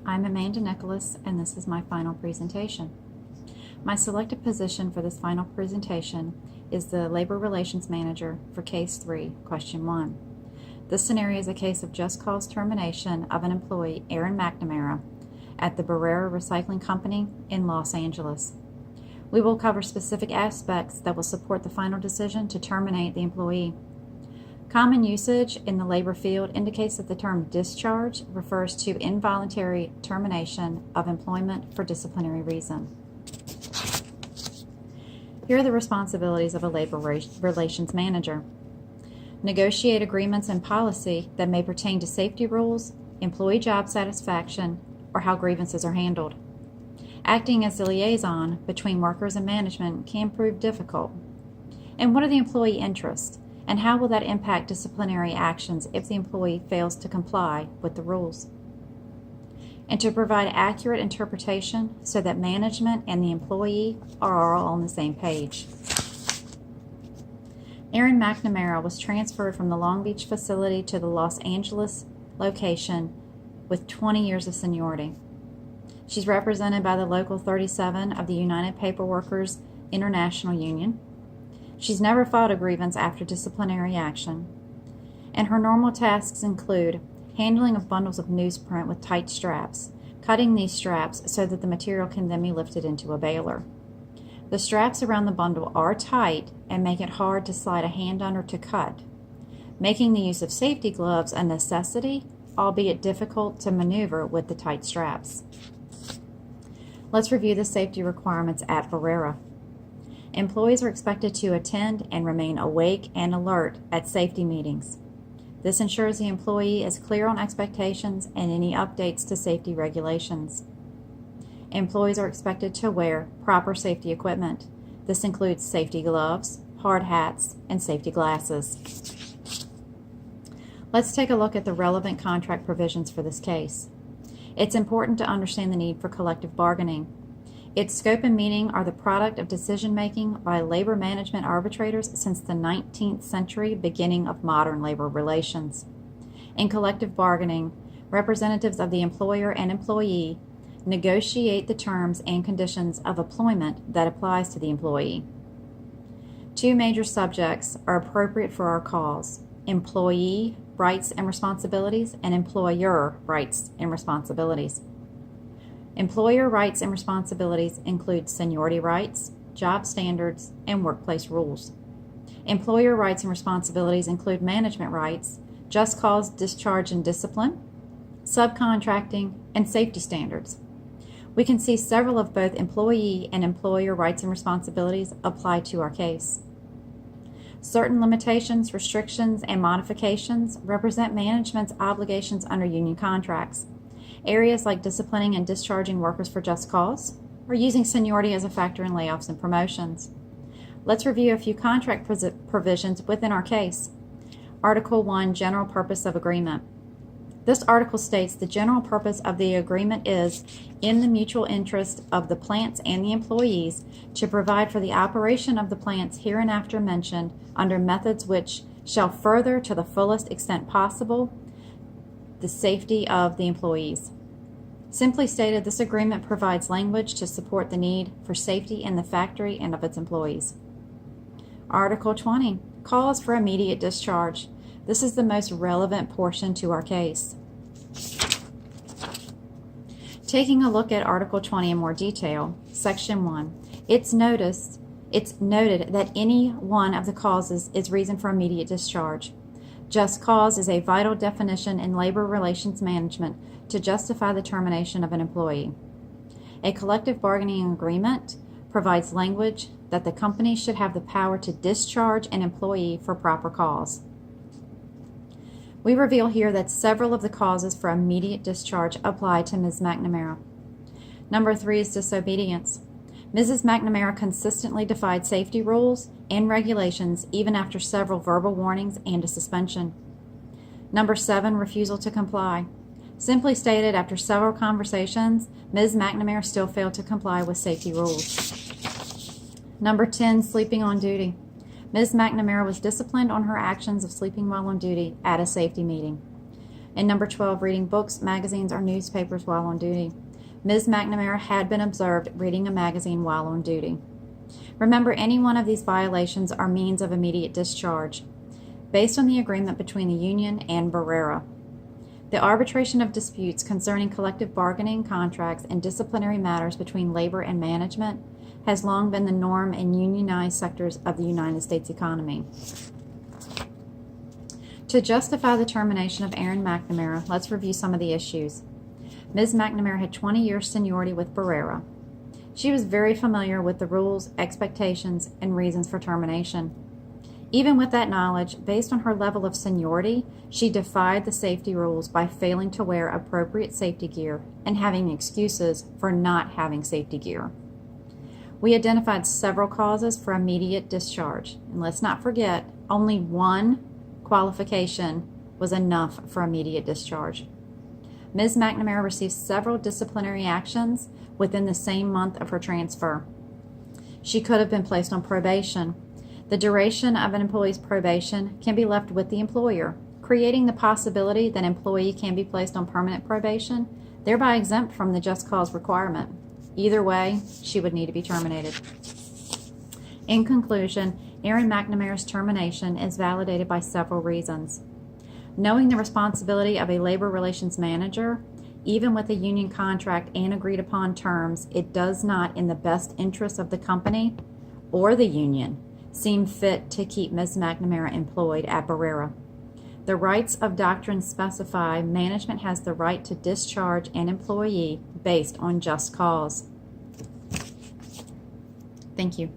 I'm Amanda Nicholas, and this is my final presentation. My selected position for this final presentation is the Labor Relations Manager for Case 3, Question 1. This scenario is a case of just cause termination of an employee, Aaron McNamara, at the Barrera Recycling Company in Los Angeles. We will cover specific aspects that will support the final decision to terminate the employee. Common usage in the labor field indicates that the term discharge refers to involuntary termination of employment for disciplinary reason. Here are the responsibilities of a labor relations manager. Negotiate agreements and policy that may pertain to safety rules, employee job satisfaction, or how grievances are handled. Acting as the liaison between workers and management can prove difficult. And what are the employee interests? And how will that impact disciplinary actions if the employee fails to comply with the rules? And to provide accurate interpretation so that management and the employee are all on the same page. Aaron McNamara was transferred from the Long Beach facility to the Los Angeles location with 20 years of seniority. She's represented by the Local 37 of the United Paperworkers International Union. She's never filed a grievance after disciplinary action, and her normal tasks include handling of bundles of newsprint with tight straps, cutting these straps so that the material can then be lifted into a baler. The straps around the bundle are tight and make it hard to slide a hand under to cut, making the use of safety gloves a necessity, albeit difficult to maneuver with the tight straps. Let's review the safety requirements at Barrera. Employees are expected to attend and remain awake and alert at safety meetings. This ensures the employee is clear on expectations and any updates to safety regulations. Employees are expected to wear proper safety equipment. This includes safety gloves, hard hats, and safety glasses. Let's take a look at the relevant contract provisions for this case. It's important to understand the need for collective bargaining. Its scope and meaning are the product of decision-making by labor management arbitrators since the 19th century beginning of modern labor relations. In collective bargaining, representatives of the employer and employee negotiate the terms and conditions of employment that applies to the employee. Two major subjects are appropriate for our cause: employee rights and responsibilities and employer rights and responsibilities. Employer rights and responsibilities include seniority rights, job standards, and workplace rules. Employer rights and responsibilities include management rights, just cause discharge and discipline, subcontracting, and safety standards. We can see several of both employee and employer rights and responsibilities apply to our case. Certain limitations, restrictions, and modifications represent management's obligations under union contracts. Areas like disciplining and discharging workers for just cause, or using seniority as a factor in layoffs and promotions. Let's review a few contract provisions within our case. Article 1, General Purpose of Agreement. This article states the general purpose of the agreement is, in the mutual interest of the plants and the employees, to provide for the operation of the plants hereinafter mentioned under methods which shall further to the fullest extent possible the safety of the employees. Simply stated, this agreement provides language to support the need for safety in the factory and of its employees. Article 20, Cause for immediate discharge. This is the most relevant portion to our case. Taking a look at Article 20 in more detail, Section 1, it's noted that any one of the causes is reason for immediate discharge. Just cause is a vital definition in labor relations management to justify the termination of an employee. A collective bargaining agreement provides language that the company should have the power to discharge an employee for proper cause. We reveal here that several of the causes for immediate discharge apply to Ms. McNamara. Number 3 is disobedience. Mrs. McNamara consistently defied safety rules and regulations even after several verbal warnings and a suspension. Number 7, refusal to comply. Simply stated, after several conversations, Ms. McNamara still failed to comply with safety rules. Number 10, sleeping on duty. Ms. McNamara was disciplined on her actions of sleeping while on duty at a safety meeting. And number 12, reading books, magazines, or newspapers while on duty. Ms. McNamara had been observed reading a magazine while on duty. Remember, any one of these violations are means of immediate discharge, based on the agreement between the union and Barrera. The arbitration of disputes concerning collective bargaining contracts and disciplinary matters between labor and management has long been the norm in unionized sectors of the United States economy. To justify the termination of Erin McNamara, let's review some of the issues. Ms. McNamara had 20 years seniority with Barrera. She was very familiar with the rules, expectations, and reasons for termination. Even with that knowledge, based on her level of seniority, she defied the safety rules by failing to wear appropriate safety gear and having excuses for not having safety gear. We identified several causes for immediate discharge, and let's not forget, only one qualification was enough for immediate discharge. Ms. McNamara received several disciplinary actions within the same month of her transfer. She could have been placed on probation. The duration of an employee's probation can be left with the employer, creating the possibility that an employee can be placed on permanent probation, thereby exempt from the just cause requirement. Either way, she would need to be terminated. In conclusion, Erin McNamara's termination is validated by several reasons. Knowing the responsibility of a labor relations manager, even with a union contract and agreed upon terms, it does not, in the best interest of the company or the union, seem fit to keep Ms. McNamara employed at Barrera. The rights of doctrine specify management has the right to discharge an employee based on just cause. Thank you.